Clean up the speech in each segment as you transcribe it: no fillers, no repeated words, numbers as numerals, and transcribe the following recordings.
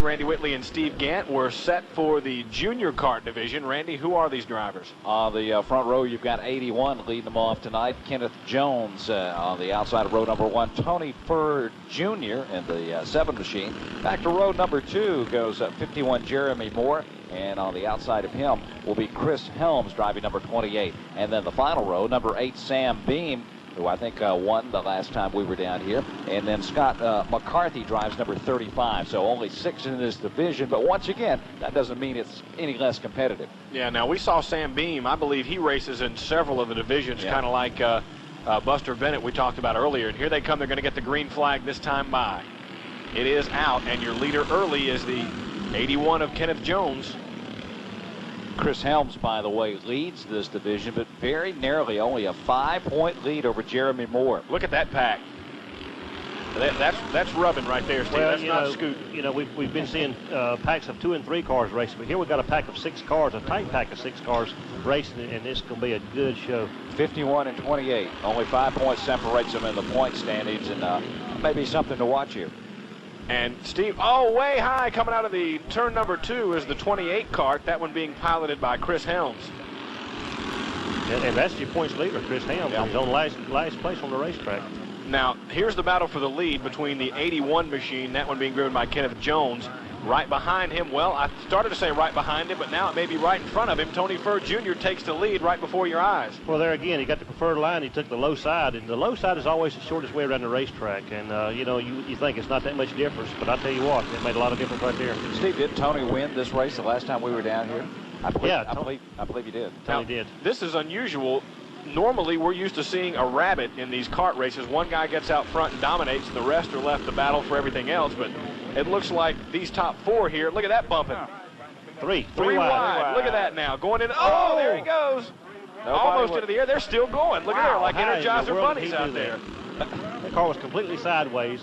Randy Whitley and Steve Gant were set for the junior kart division. Randy, who are these drivers? On the front row, you've got 81 leading them off tonight. Kenneth Jones on the outside of row number 1. Tony Furr Jr. in the 7 machine. Back to row number 2 goes 51 Jeremy Moore. And on the outside of him will be Chris Helms driving number 28. And then the final row, number 8, Sam Beam, who I think won the last time we were down here. And then Scott McCarthy drives number 35. So only 6 in this division. But once again, that doesn't mean it's any less competitive. Yeah, now we saw Sam Beam. I believe he races in several of the divisions, kind of like Buster Bennett we talked about earlier. And here they come. They're going to get the green flag this time by. It is out, and your leader early is the 81 of Kenneth Jones. Chris Helms, by the way, leads this division, but very narrowly, only a 5-point lead over Jeremy Moore. Look at that pack. That's rubbing right there, Steve. Well, that's not scooting. You know, we've been seeing packs of 2 and 3 cars racing, but here we've got a pack of 6 cars, a tight pack of 6 cars racing, and it's going to be a good show. 51 and 28. Only 5 points separates them in the point standings, and maybe something to watch here. And Steve, way high coming out of the turn number 2 is the 28 kart, that one being piloted by Chris Helms. And that's your points leader, Chris Helms. He's on last place on the racetrack. Now, here's the battle for the lead between the 81 machine, that one being driven by Kenneth Jones. Right behind him, well, I started to say right behind him, but now it may be right in front of him. Tony Furr Jr. takes the lead right before your eyes. Well, there again, he got the preferred line. He took the low side, and the low side is always the shortest way around the racetrack. And, you think it's not that much difference, but I tell you what, it made a lot of difference right there. Steve, did Tony win this race the last time we were down here? I believe he did. Tony did. This is unusual. Normally, we're used to seeing a rabbit in these kart races. One guy gets out front and dominates, and the rest are left to battle for everything else. But it looks like these top 4 here. Look at that bumping. Three wide. Look at that now. Going in. Oh, there he goes. Almost into the air. They're still going. Look at there, like Energizer bunnies out there. The car was completely sideways.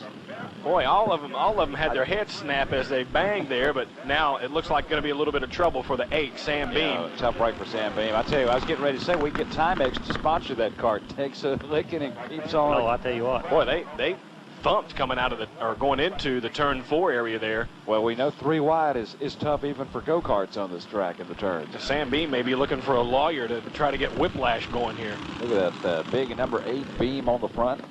Boy, all of them had their heads snap as they banged there, but now it looks like going to be a little bit of trouble for the 8, Sam Beam. Tough break for Sam Beam. I tell you, I was getting ready to say we get Timex to sponsor that car. Takes a licking and keeps on. Oh, I tell you what. Boy, they thumped coming out of going into the turn 4 area there. Well, we know 3 wide is tough even for go-karts on this track in the turns. Sam Beam may be looking for a lawyer to try to get whiplash going here. Look at that big number 8 Beam on the front.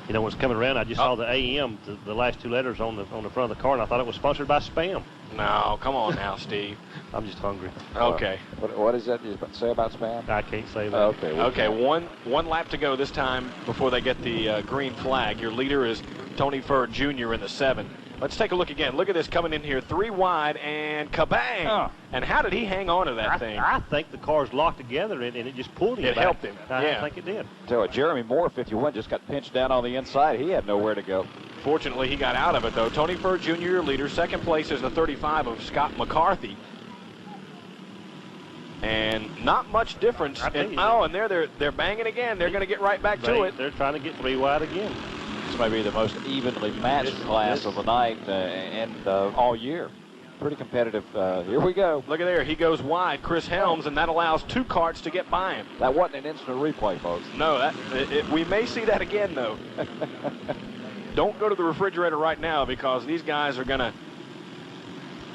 You know, what's coming around, I just saw the AM, the last 2 letters on the front of the car, and I thought it was sponsored by Spam. No, come on now, Steve. I'm just hungry. Okay. What is that you say about Spam? I can't say that. Okay, one lap to go this time before they get the green flag. Your leader is Tony Furr Jr. in the 7. Let's take a look again. Look at this coming in here, 3 wide, and kabang! Oh. And how did he hang on to that thing? I think the car's locked together, and it just pulled him It back. helped him. I think it did. So Jeremy Moore, 51, just got pinched down on the inside. He had nowhere to go. Fortunately, he got out of it, though. Tony Furr Jr., your leader. Second place is the 35 of Scott McCarthy. And not much difference. And they're banging again. They're going to get right back to it. They're trying to get 3 wide again. This may be the most evenly matched class of the night and all year. Pretty competitive. Here we go. Look at there. He goes wide, Chris Helms, and that allows 2 karts to get by him. That wasn't an instant replay, folks. No, we may see that again, though. Don't go to the refrigerator right now because these guys are going to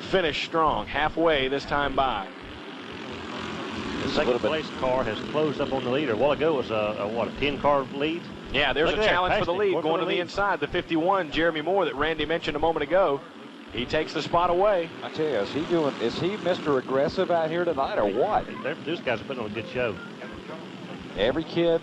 finish strong. Halfway this time by. The second place car has closed up on the leader. A while ago it was a 10-car lead. Yeah, there's a challenge for the lead going to the inside. The 51, Jeremy Moore, that Randy mentioned a moment ago. He takes the spot away. I tell you, is he Mr. Aggressive out here tonight or what? These guys are putting on a good show. Every kid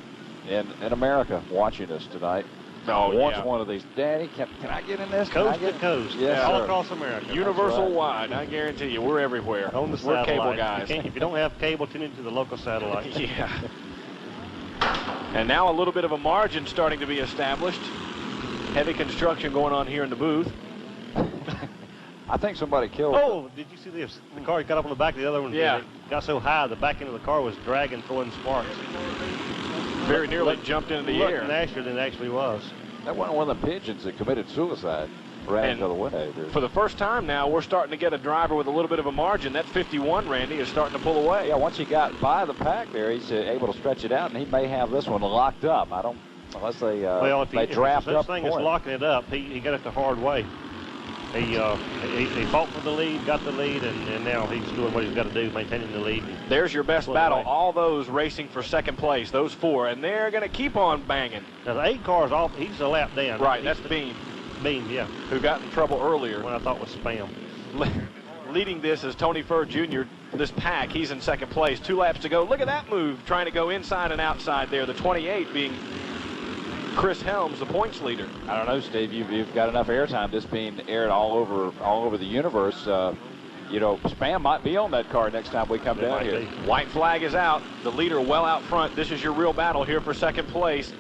in America watching us tonight wants one of these. Daddy, can I get in this? Coast to coast. Yes, all across America. Universal wide. I guarantee you, we're everywhere. On the we're satellite. Cable guys. If you don't have cable, tune into the local satellite. Yeah. And now a little bit of a margin starting to be established. Heavy construction going on here in the booth. I think somebody killed. Oh, did you see this? The car got up on the back of the other one. Yeah. It got so high, the back end of the car was dragging, throwing sparks. Very nearly jumped into the air. Looked nastier than it actually was. That wasn't one of the pigeons that committed suicide. Ran the other way. For the first time now, we're starting to get a driver with a little bit of a margin. That 51, Randy, is starting to pull away. Yeah, once he got by the pack there, he's able to stretch it out, and he may have this one locked up. I don't Unless they well, they draft up such thing as locking it up, he got it the hard way. He fought for the lead, got the lead, and now he's doing what he's got to do, maintaining the lead. There's your best battle. All those racing for second place, those 4, and they're going to keep on banging. Now, the 8 car's off. He's a lap down. Right, that's Beam. Beam, yeah. Who got in trouble earlier. When I thought was Spam. Leading this is Tony Furr Jr., this pack. He's in second place. 2 laps to go. Look at that move, trying to go inside and outside there. The 28 being Chris Helms, the points leader. I don't know, Steve. You've got enough airtime. This being aired all over the universe. You know, Spam might be on that car next time we come down here. White flag is out. The leader well out front. This is your real battle here for second place.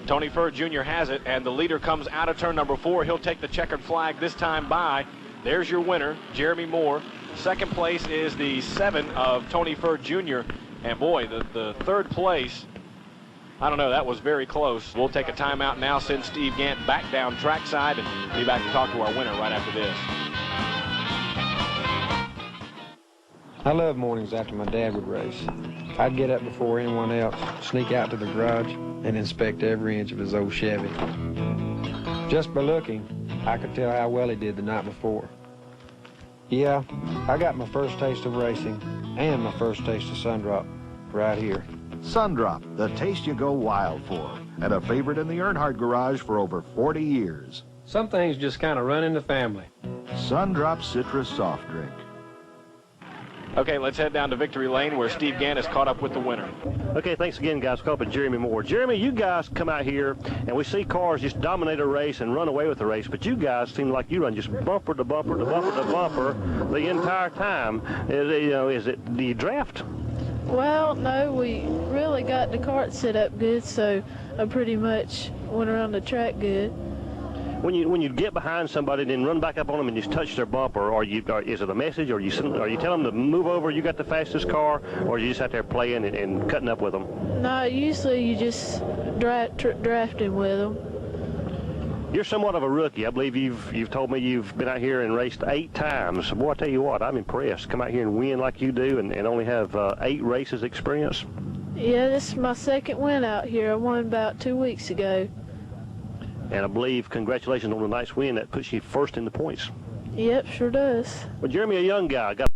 Tony Furr Jr. has it, and the leader comes out of turn number 4. He'll take the checkered flag this time by. There's your winner, Jeremy Moore. Second place is the 7 of Tony Furr Jr. And boy, the third place, I don't know, that was very close. We'll take a timeout now, send Steve Gant back down trackside, and be back to talk to our winner right after this. I love mornings after my dad would race. I'd get up before anyone else, sneak out to the garage, and inspect every inch of his old Chevy. Just by looking, I could tell how well he did the night before. Yeah, I got my first taste of racing and my first taste of Sundrop right here. Sundrop, the taste you go wild for, and a favorite in the Earnhardt garage for over 40 years. Some things just kind of run in the family. Sundrop Citrus Soft Drink. Okay, let's head down to Victory Lane where Steve Gant has caught up with the winner. Okay, thanks again, guys. Call up Jeremy Moore. Jeremy, you guys come out here, and we see cars just dominate a race and run away with the race, but you guys seem like you run just bumper to bumper to bumper to bumper the entire time. Do you draft? Well, no, we really got the cart set up good, so I pretty much went around the track good. When you get behind somebody and then run back up on them and just touch their bumper, or is it a message, or are you telling them to move over, you got the fastest car, or you just out there playing and cutting up with them? No, usually you just drafting with them. You're somewhat of a rookie. I believe you've told me you've been out here and raced 8 times. Boy, I tell you what, I'm impressed. Come out here and win like you do and only have 8 races experience. Yeah, this is my second win out here. I won about 2 weeks ago. And I believe, congratulations on the nice win. That puts you first in the points. Yep, sure does. Well, Jeremy, a young guy, got